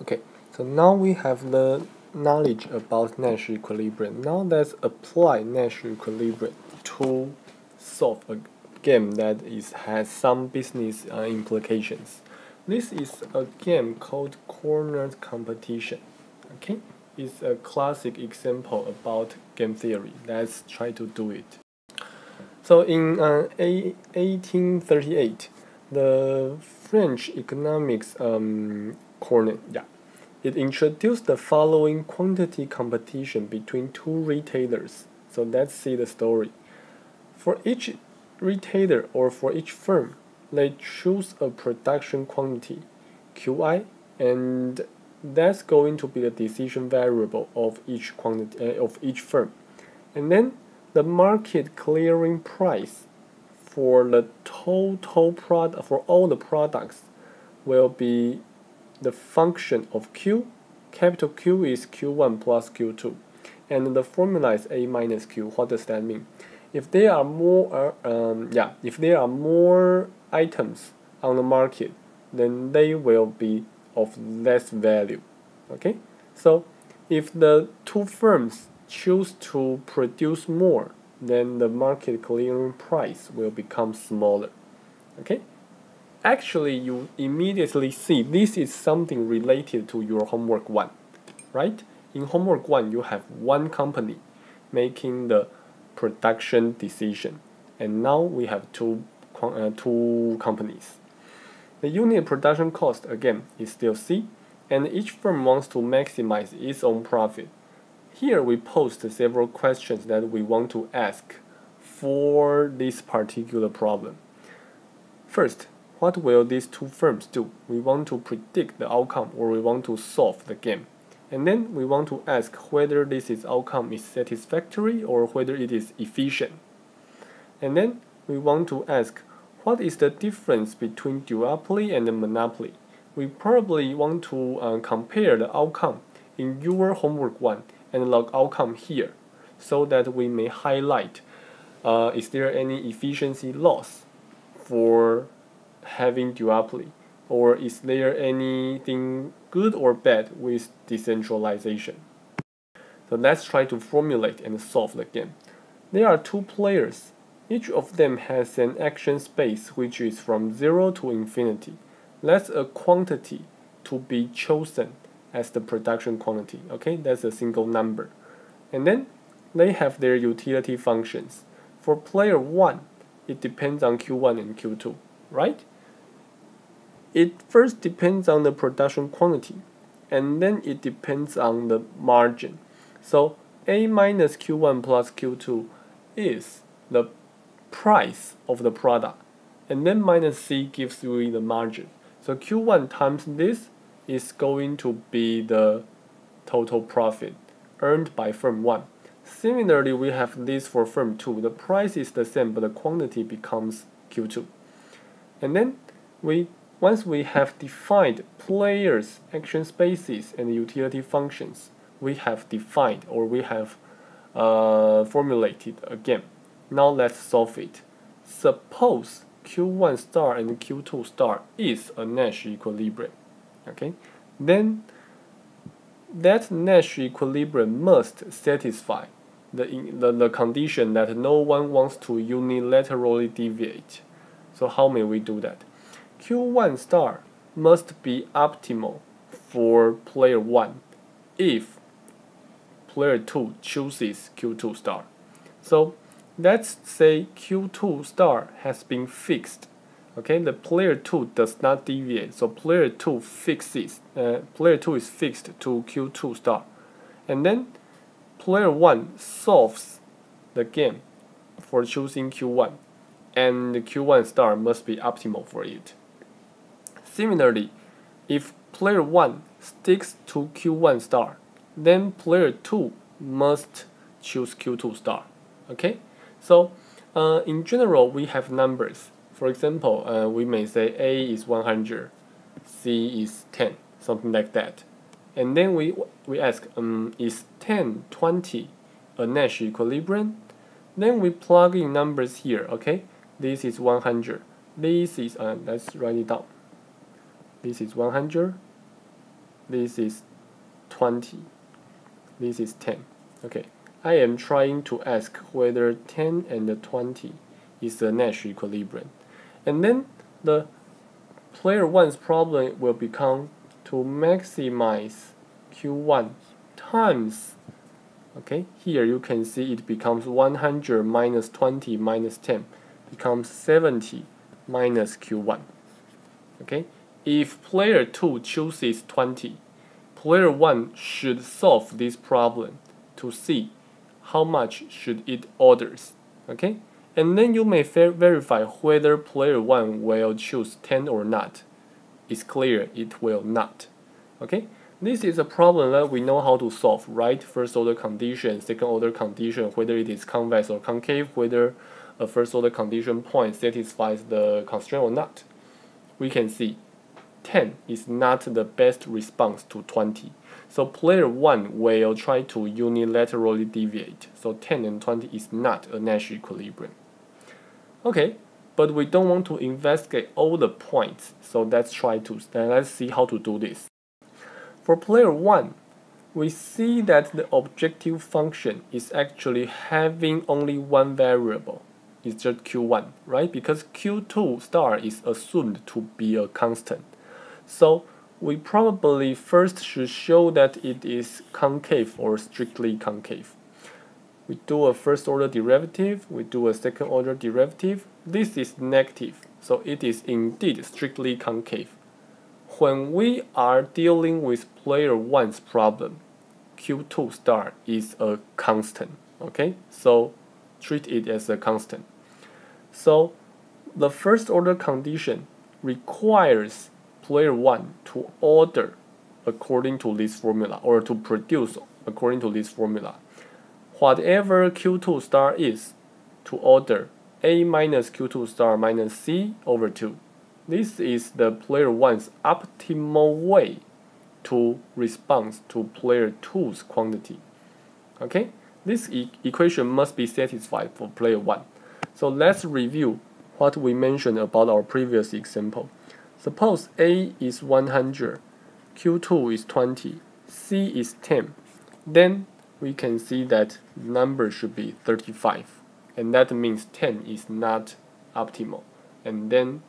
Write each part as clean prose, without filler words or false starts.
Okay, so now we have the knowledge about Nash equilibrium. Now let's apply Nash equilibrium to solve a game that has some business implications. This is a game called Cournot competition. Okay, it's a classic example about game theory. Let's try to do it. So in 1838, the French economics Cournot, it introduced the following quantity competition between two retailers. So let's see the story. For each retailer or for each firm, they choose a production quantity, Qi, and that's going to be the decision variable of each quantity of each firm. And then the market clearing price for the total product for all the products will be the function of Q. Capital Q is Q1 plus Q2, and the formula is A minus Q. What does that mean? If there are more, if there are more items on the market, then they will be of less value. Okay, so if the two firms choose to produce more, then the market clearing price will become smaller. Okay, actually you immediately see this is something related to your homework 1, right? In homework 1 you have one company making the production decision, and now we have two companies. The unit production cost again is still C, and each firm wants to maximize its own profit. Here we post several questions that we want to ask for this particular problem. First, what will these two firms do? We want to predict the outcome, or we want to solve the game. And then we want to ask whether this outcome is satisfactory or whether it is efficient. And then we want to ask what is the difference between duopoly and monopoly. We probably want to compare the outcome in your homework 1 and log outcome here, so that we may highlight is there any efficiency loss for having duopoly, or is there anything good or bad with decentralization. So let's try to formulate and solve the game. There are two players. Each of them has an action space which is from 0 to infinity. That's a quantity to be chosen as the production quantity. Okay, that's a single number. And then they have their utility functions. For player 1, it depends on Q1 and Q2, right? It first depends on the production quantity, and then it depends on the margin. So A minus Q1 plus Q2 is the price of the product, and then minus C gives you the margin. So Q1 times this is going to be the total profit earned by firm 1. Similarly, we have this for firm 2. The price is the same, but the quantity becomes Q2. And then once we have defined players, action spaces, and utility functions, we have defined, or we have formulated a game. Now let's solve it. Suppose Q1 star and Q2 star is a Nash equilibrium. Okay, then that Nash equilibrium must satisfy the condition that no one wants to unilaterally deviate. So how may we do that? Q1 star must be optimal for player 1 if player 2 chooses Q2 star. So let's say Q2 star has been fixed. Okay, the player 2 does not deviate, so player 2 is fixed to Q2 star. And then player 1 solves the game for choosing Q1, and the Q1 star must be optimal for it. Similarly, if player 1 sticks to Q1 star, then player 2 must choose Q2 star. Okay, so in general we have numbers. For example, we may say A is 100, C is 10, something like that. And then we ask, is 10, 20 a Nash equilibrium? Then we plug in numbers here, okay? This is 100. This is, let's write it down. This is 100. this is 20, this is 10. Okay, I am trying to ask whether 10 and 20 is a Nash equilibrium. And then the player 1's problem will become to maximize Q1 times, okay, here you can see it becomes 100 minus 20 minus 10 becomes 70 minus Q1. Okay, if player 2 chooses 20, player 1 should solve this problem to see how much should it orders. Okay, and then you may verify whether player 1 will choose 10 or not. It's clear it will not. Okay, this is a problem that we know how to solve, right? First order condition, second order condition, whether it is convex or concave, whether a first order condition point satisfies the constraint or not. We can see 10 is not the best response to 20. So player 1 will try to unilaterally deviate. So 10 and 20 is not a Nash equilibrium. Okay, but we don't want to investigate all the points. So let's see how to do this. For player 1, we see that the objective function is actually having only one variable. It's just Q1, right? Because Q2 star is assumed to be a constant. So we probably first should show that it is concave or strictly concave. We do a first order derivative, we do a second order derivative. This is negative, so it is indeed strictly concave. When we are dealing with player 1's problem, Q2 star is a constant, okay? So treat it as a constant. So the first order condition requires player 1 to order according to this formula, or to produce according to this formula. Whatever Q2 star is, to order A minus Q2 star minus C over 2. This is the player 1's optimal way to respond to player 2's quantity. Okay, this equation must be satisfied for player 1. So let's review what we mentioned about our previous example. Suppose A is 100, Q2 is 20, C is 10. Then we can see that the number should be 35. And that means 10 is not optimal. And then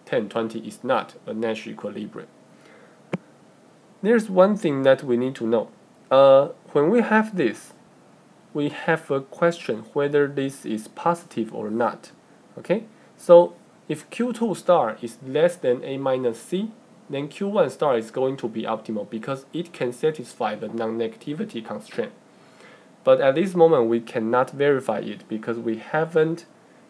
10, 20 is not a Nash equilibrium. There's one thing that we need to know. When we have this, we have a question whether this is positive or not. Okay, so if Q2 star is less than A minus C, then Q1 star is going to be optimal because it can satisfy the non-negativity constraint. But at this moment, we cannot verify it because we haven't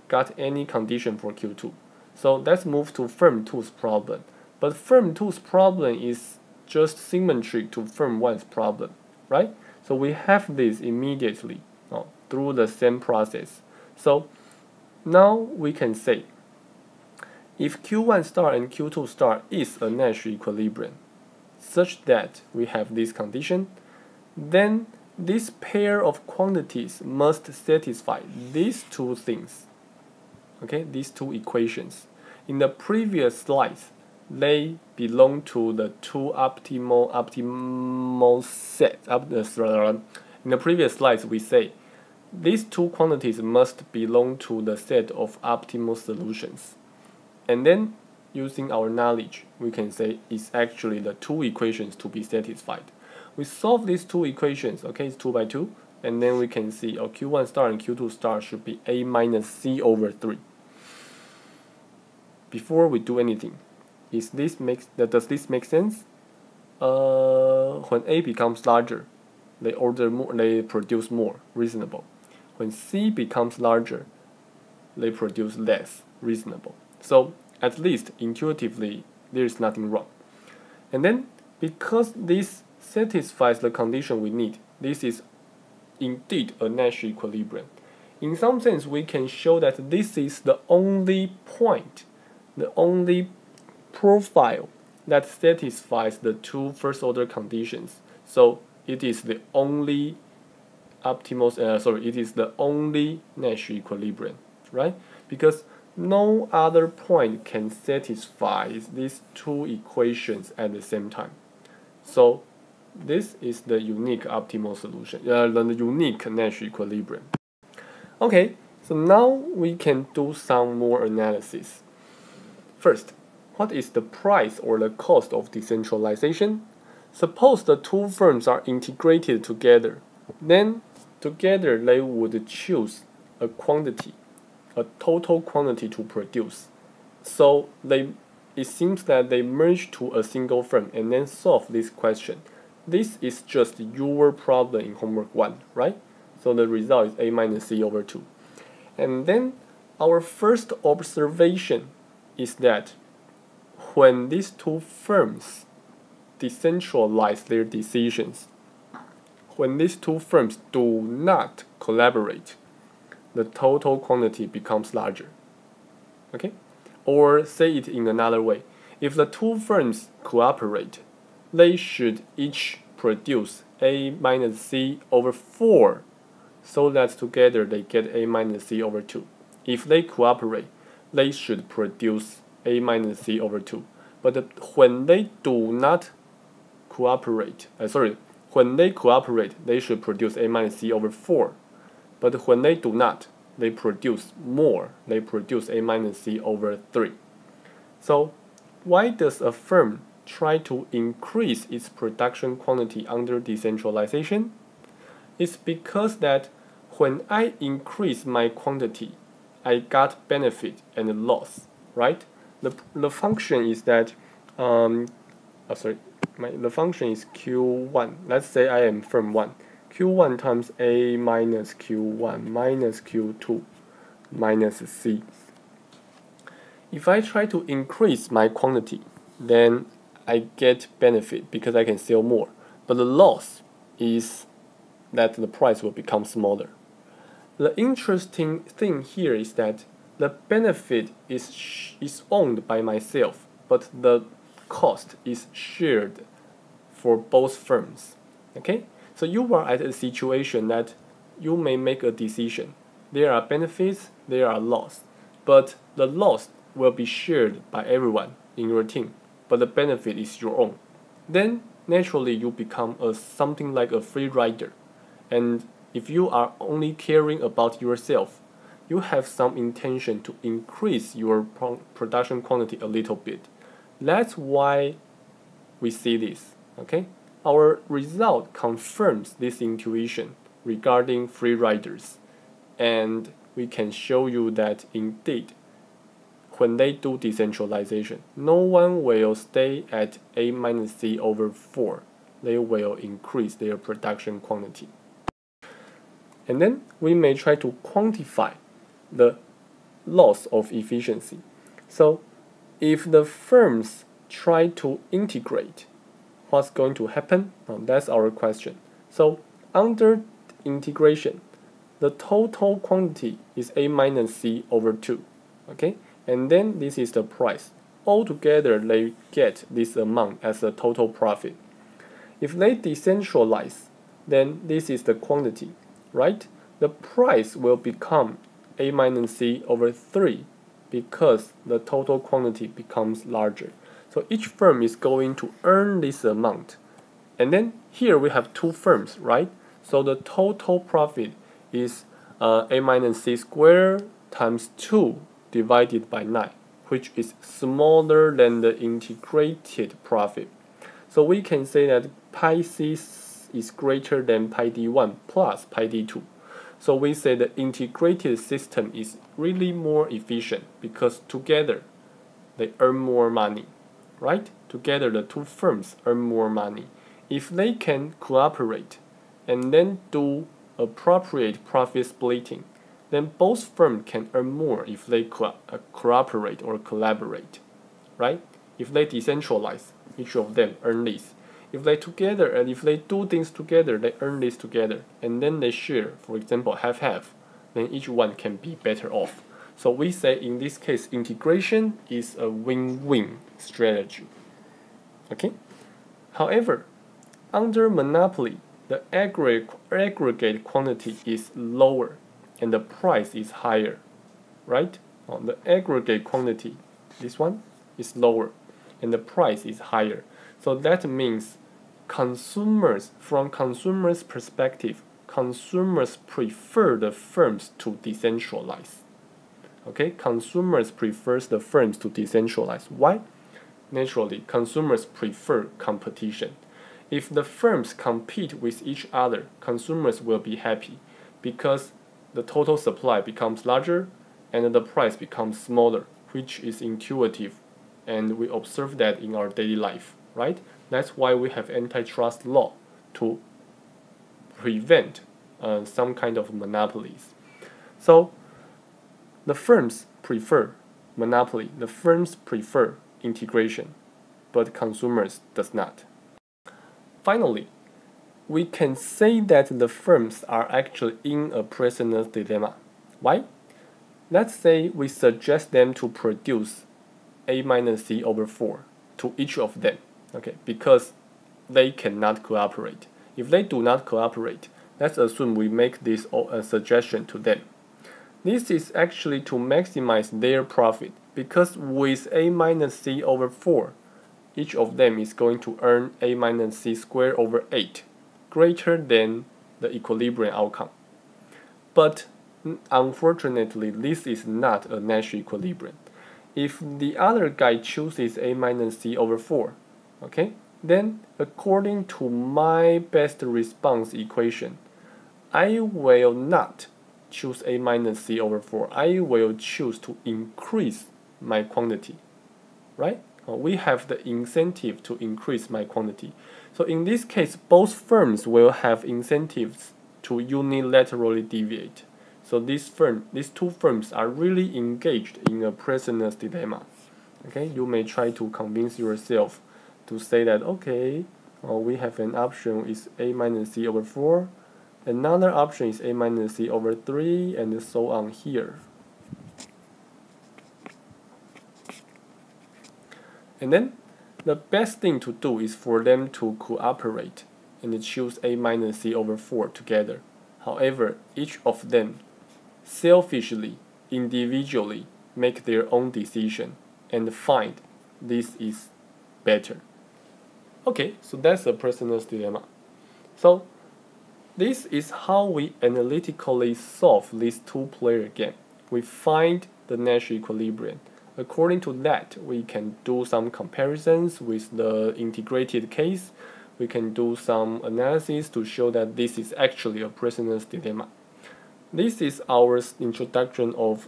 got any condition for Q2. So let's move to firm 2's problem. But firm 2's problem is just symmetric to firm 1's problem, right? So we have this immediately through the same process. So now we can say, if Q1 star and Q2 star is a Nash equilibrium, such that we have this condition, then this pair of quantities must satisfy these two things. Okay, these two equations. In the previous slides, they belong to the two optimal sets. In the previous slides, we say these two quantities must belong to the set of optimal solutions. And then, using our knowledge, we can say it's actually the two equations to be satisfied. We solve these two equations, okay, it's 2 by 2, and then we can see Q1 star and Q2 star should be A minus C over 3. Before we do anything, does this make sense? When A becomes larger, they produce more, reasonable. When C becomes larger, they produce less, reasonable. So at least intuitively, there is nothing wrong. And then because this satisfies the condition we need, this is indeed a Nash equilibrium. In some sense, we can show that this is the only point, the only profile that satisfies the two first order conditions. So it is the only it is the only Nash equilibrium, right? Because no other point can satisfy these two equations at the same time. So this is the unique optimal solution, the unique Nash equilibrium. Okay, so now we can do some more analysis. First, what is the price or the cost of decentralization? Suppose the two firms are integrated together. Then together they would choose a quantity, a total quantity to produce. So it seems that they merge to a single firm and then solve this question. This is just your problem in homework 1, right? So the result is A minus C over 2. And then our first observation is that when these two firms decentralize their decisions, when these two firms do not collaborate, the total quantity becomes larger. Okay? Or say it in another way. If the two firms cooperate, they should each produce A minus C over 4, so that together they get A minus C over 2. If they cooperate, they should produce A minus C over 2. But when they do not cooperate, when they cooperate, they should produce A minus C over 4. But when they do not, they produce more. They produce A minus C over 3. So why does a firm try to increase its production quantity under decentralization? It's because that when I increase my quantity, I got benefit and loss, right? The function is that, the function is Q1. Let's say I am firm 1. Q1 times A minus Q1 minus Q2 minus C. If I try to increase my quantity, then I get benefit because I can sell more. But the loss is that the price will become smaller. The interesting thing here is that the benefit is owned by myself, but the cost is shared for both firms. Okay? So you are at a situation that you may make a decision. There are benefits, there are loss, but the loss will be shared by everyone in your team, but the benefit is your own. Then naturally you become something like a free rider. And if you are only caring about yourself, you have some intention to increase your production quantity a little bit. That's why we see this. Okay? Our result confirms this intuition regarding free riders, and we can show you that indeed, when they do decentralization, no one will stay at A minus C over 4. They will increase their production quantity. And then we may try to quantify the loss of efficiency. So if the firms try to integrate, what's going to happen? That's our question. So under integration, the total quantity is A minus C over 2. Okay? And then this is the price. Altogether, they get this amount as a total profit. If they decentralize, then this is the quantity, right? The price will become A minus C over 3 because the total quantity becomes larger. So each firm is going to earn this amount. And then here we have two firms, right? So the total profit is A minus C squared times 2 divided by 9, which is smaller than the integrated profit. So we can say that pi c is greater than pi d1 plus pi d2. So we say the integrated system is really more efficient because together they earn more money, right? Together the two firms earn more money. If they can cooperate and then do appropriate profit splitting, then both firms can earn more if they cooperate or collaborate, right? If they decentralize, each of them earn this. If they together and if they do things together, they earn this together, and then they share, for example, half-half, then each one can be better off. So we say in this case, integration is a win-win strategy. Okay? However, under monopoly, the aggregate quantity is lower and the price is higher, right? The aggregate quantity, this one, is lower and the price is higher. So that means from consumers' perspective, consumers prefer the firms to decentralize. Okay, consumers prefers the firms to decentralize. Why? Naturally, consumers prefer competition. If the firms compete with each other, consumers will be happy because the total supply becomes larger and the price becomes smaller, which is intuitive, and we observe that in our daily life, right? That's why we have antitrust law to prevent some kind of monopolies. So the firms prefer monopoly, the firms prefer integration, but consumers does not. Finally, we can say that the firms are actually in a prisoner's dilemma. Why? Let's say we suggest them to produce A minus C over 4 to each of them, okay, because they cannot cooperate. If they do not cooperate, let's assume we make this a suggestion to them. This is actually to maximize their profit, because with A minus C over 4, each of them is going to earn A minus C squared over 8, greater than the equilibrium outcome. But unfortunately, this is not a Nash equilibrium. If the other guy chooses A minus C over 4, okay, then according to my best response equation, I will not choose A minus C over 4. I will choose to increase my quantity, right? We have the incentive to increase my quantity. So in this case, both firms will have incentives to unilaterally deviate. So these two firms are really engaged in a prisoner's dilemma. Okay, you may try to convince yourself to say that, okay, we have an option is A minus C over 4, another option is A minus C over 3, and so on here. And then the best thing to do is for them to cooperate and choose A minus C over 4 together. However, each of them selfishly, individually make their own decision and find this is better. Okay, so that's a prisoner's dilemma. So this is how we analytically solve this two-player game. We find the Nash equilibrium. According to that, we can do some comparisons with the integrated case. We can do some analysis to show that this is actually a prisoner's dilemma. This is our introduction of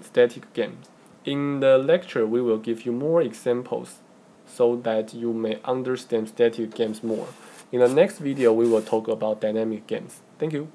static games. In the lecture, we will give you more examples so that you may understand static games more. In the next video, we will talk about dynamic games. Thank you.